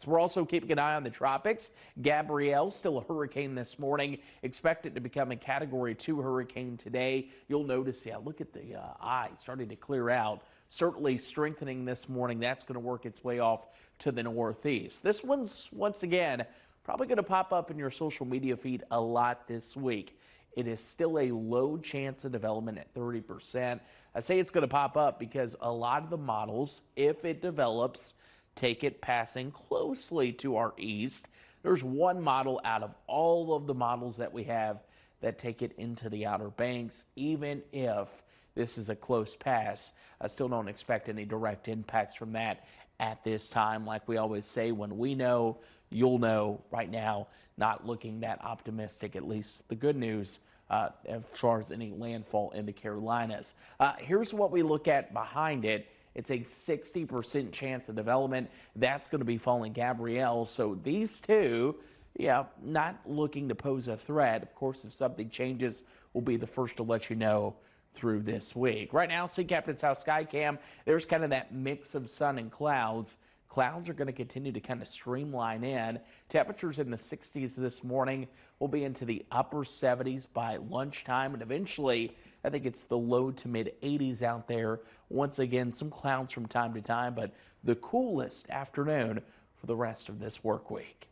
So we're also keeping an eye on the tropics. Gabrielle, still a hurricane this morning. Expect it to become a Category 2 hurricane today. You'll notice, yeah, look at the eye starting to clear out. Certainly strengthening this morning. That's going to work its way off to the northeast. This one's, once again, probably going to pop up in your social media feed a lot this week. It is still a low chance of development at 30%. I say it's going to pop up because a lot of the models, if it develops, take it passing closely to our east. There's one model out of all of the models that we have that take it into the Outer Banks. Even if this is a close pass, I still don't expect any direct impacts from that at this time. Like we always say, when we know, you'll know. Right now, not looking that optimistic, at least the good news as far as any landfall in the Carolinas. Here's what we look at behind it. It's a 60% chance of development. That's going to be following Gabrielle. So these two, yeah, not looking to pose a threat. Of course, if something changes, we'll be the first to let you know through this week. Right now, St. Captain's House Skycam, there's kind of that mix of sun and clouds. Clouds are going to continue to kind of streamline in. Temperatures in the 60s this morning will be into the upper 70s by lunchtime, and eventually I think it's the low to mid 80s out there. Once again, some clouds from time to time, but the coolest afternoon for the rest of this work week.